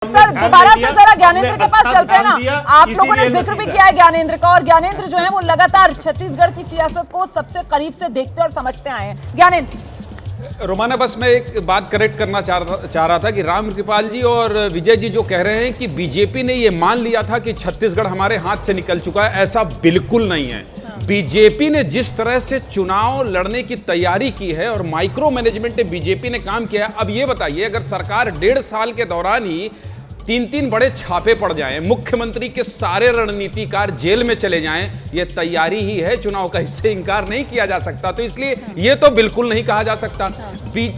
Sir दोबारा से जरा ज्ञानेंद्र के पास चलते हैं ना। आप लोगों ने जिक्र भी किया है ज्ञानेंद्र का, और ज्ञानेंद्र जो है वो लगातार छत्तीसगढ़ की सियासत को सबसे करीब से देखते और समझते आए हैं। ज्ञानेंद्र। रोमाना, बस मैं एक बात करेक्ट करना चाह रहा था कि रामकृपाल जी और विजय जी जो कह रहे हैं कि बीजेपी ने ये मान लिया था कि छत्तीसगढ़ हमारे हाथ से निकल चुका है, ऐसा बिल्कुल नहीं है। बीजेपी ने जिस तरह से चुनाव लड़ने की तैयारी की है और माइक्रो मैनेजमेंट में बीजेपी ने काम किया है। अब ये बताइए, अगर सरकार 1.5 साल के दौरान ही 3 बड़े छापे पड़ जाएं, मुख्यमंत्री के सारे रणनीतिकार जेल में चले जाएं, ये तैयारी ही है चुनाव का, इससे इंकार नहीं किया जा सकता। तो इसलिए ये तो बिल्कुल नहीं कहा जा सकता।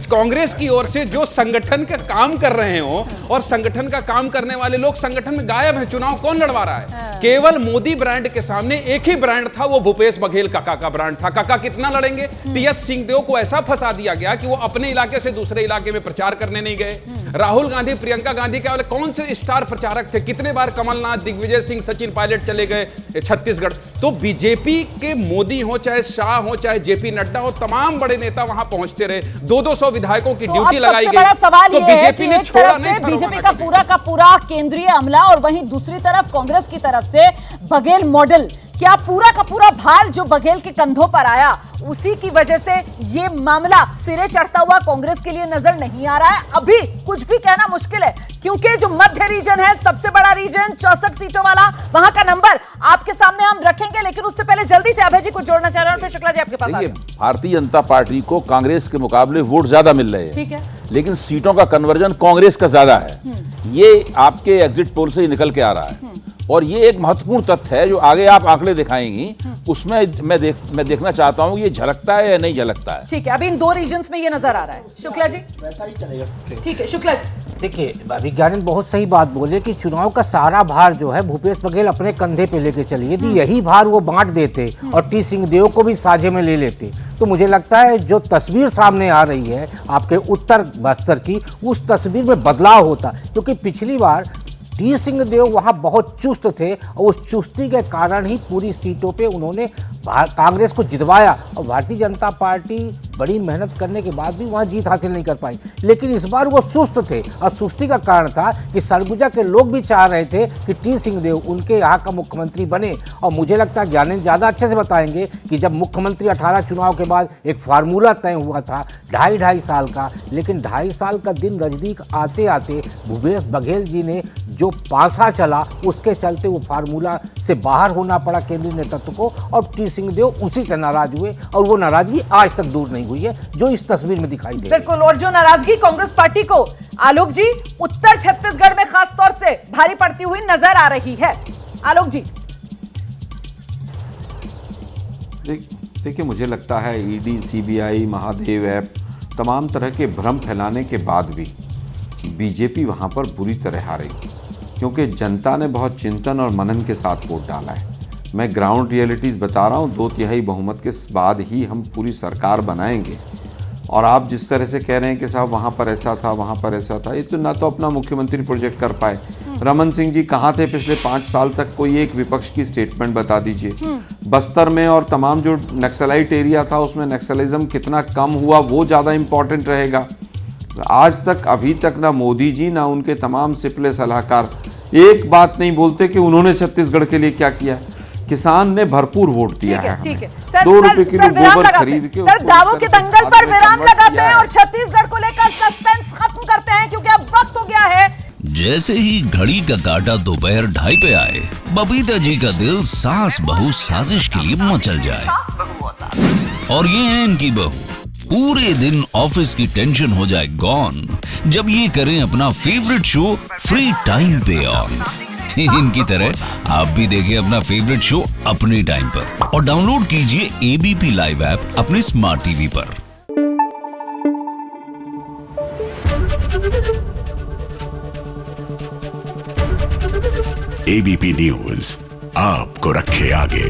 कांग्रेस की ओर से जो संगठन का काम कर रहे हो और संगठन का काम करने वाले लोग संगठन में गायब हैं। चुनाव कौन लड़वा रहा है? केवल मोदी ब्रांड के सामने एक ही ब्रांड था, वो भूपेश बघेल काका का ब्रांड था। काका कितना लड़ेंगे? टीएस सिंहदेव को ऐसा फंसा दिया गया कि वो अपने इलाके से दूसरे इलाके में प्रचार करने नहीं गए। राहुल गांधी, प्रियंका गांधी के वाले कौन से स्टार प्रचारक थे? कितने बार कमलनाथ, दिग्विजय सिंह, सचिन पायलट चले गए छत्तीसगढ़। तो बीजेपी के मोदी हो, चाहे शाह हो, चाहे जेपी नड्डा हो, तमाम बड़े नेता वहां पहुंचते रहे। 200 विधायकों की ड्यूटी लगाई गई। सवाल तो ये है बीजेपी कि ने एक छोड़ा तरफ नहीं से था बीजेपी का पूरा केंद्रीय अमला, और वहीं दूसरी तरफ कांग्रेस की तरफ से बघेल मॉडल। क्या पूरा का पूरा भार जो बघेल के कंधों पर आया, उसी की वजह से ये मामला सिरे चढ़ता हुआ कांग्रेस के लिए नजर नहीं आ रहा है? अभी कुछ भी कहना मुश्किल है, क्योंकि जो मध्य रीजन है, सबसे बड़ा रीजन, 64 सीटों वाला, वहां का नंबर आपके सामने हम रखेंगे। लेकिन उससे पहले जल्दी से अभय जी कुछ जोड़ना चाह रहे हैं, फिर शुक्ला जी आपके पास। देखिए, भारतीय जनता पार्टी को कांग्रेस के मुकाबले वोट ज्यादा मिल रहे हैं, ठीक है, लेकिन सीटों का कन्वर्जन कांग्रेस का ज्यादा है। ये आपके एग्जिट पोल से ही निकल के आ रहा है, और ये एक महत्वपूर्ण तथ्य है जो आगे आप आंकड़े दिखाएंगी, उसमें मैं देखना चाहता हूं ये झलकता है या नहीं झलकता है। ठीक है, अभी इन 2 रीजन्स में ये नजर आ रहा है। शुक्ला जी वैसा ही चलेगा। ठीक है, शुक्ला जी। देखिए, विज्ञानन बहुत सही बात बोले कि चुनाव का सारा भार जो है भूपेश बघेल अपने कंधे पे लेके चले। यदि यही भार वो बांट देते और टी सिंहदेव को भी साझे में ले लेते, तो मुझे लगता है जो तस्वीर सामने आ रही है आपके उत्तर बस्तर की, उस तस्वीर में बदलाव होता। क्योंकि पिछली बार टी सिंहदेव वहाँ बहुत चुस्त थे, और उस चुस्ती के कारण ही पूरी सीटों पे उन्होंने कांग्रेस को जितवाया, और भारतीय जनता पार्टी बड़ी मेहनत करने के बाद भी वहाँ जीत हासिल नहीं कर पाई। लेकिन इस बार वो सुस्त थे, और सुस्ती का कारण था कि सरगुजा के लोग भी चाह रहे थे कि टी सिंहदेव उनके यहाँ का मुख्यमंत्री बने। और मुझे लगता है ज्ञानेंद्र ज़्यादा अच्छे से बताएंगे कि जब मुख्यमंत्री 18 चुनाव के बाद एक फार्मूला तय हुआ था 2.5 साल का, लेकिन 2.5 साल का दिन नज़दीक आते आते भूपेश बघेल जी ने जो पासा चला, उसके चलते वो फार्मूला से बाहर होना पड़ा केंद्रीय नेतृत्व को, और टी सिंहदेव उसी से नाराज हुए, और वो नाराजगी आज तक दूर नहीं हुई है, जो इस तस्वीर में दिखाई दे रही है। बिल्कुल, और जो नाराजगी कांग्रेस पार्टी को, आलोक जी, उत्तर छत्तीसगढ़ में खास तौर से भारी पड़ती हुई नजर आ रही है। आलोक जी। देखिए, मुझे लगता है ईडी, सीबीआई, महादेव ऐप, तमाम तरह के भ्रम फैलाने के बाद भी बीजेपी वहां पर बुरी तरह हारेगी, क्योंकि जनता ने बहुत चिंतन और मनन के साथ वोट डाला है। मैं ग्राउंड रियलिटीज़ बता रहा हूँ, 2/3 बहुमत के बाद ही हम पूरी सरकार बनाएंगे। और आप जिस तरह से कह रहे हैं कि साहब वहाँ पर ऐसा था, वहाँ पर ऐसा था, ये तो ना तो अपना मुख्यमंत्री प्रोजेक्ट कर पाए। रमन सिंह जी कहाँ थे पिछले 5 साल तक? कोई एक विपक्ष की स्टेटमेंट बता दीजिए। बस्तर में और तमाम जो नक्सलाइट एरिया था, उसमें नक्सलिज्म कितना कम हुआ, वो ज़्यादा इम्पॉर्टेंट रहेगा। आज तक, अभी तक ना मोदी जी ना उनके तमाम सिपले सलाहकार एक बात नहीं बोलते कि उन्होंने छत्तीसगढ़ के लिए क्या किया। किसान ने भरपूर वोट दिया है। ठीक है, सर, 2 रुपए किलो गोबर खरीद के सर दावों के दंगल पर विराम लगाते हैं और छत्तीसगढ़ को लेकर सस्पेंस खत्म करते हैं, क्योंकि अब वक्त हो गया है। जैसे ही घड़ी का काटा दोपहर 2:30 पे आए, बबीता जी का दिल सास बहू साजिश के लिए मचल जाए। और ये है इनकी बहू, पूरे दिन ऑफिस की टेंशन हो जाए गॉन जब ये करें अपना फेवरेट शो फ्री टाइम पे ऑन। इनकी तरह आप भी देखिए अपना फेवरेट शो अपने टाइम पर, और डाउनलोड कीजिए एबीपी लाइव ऐप अपने स्मार्ट टीवी पर। एबीपी न्यूज आपको रखे आगे।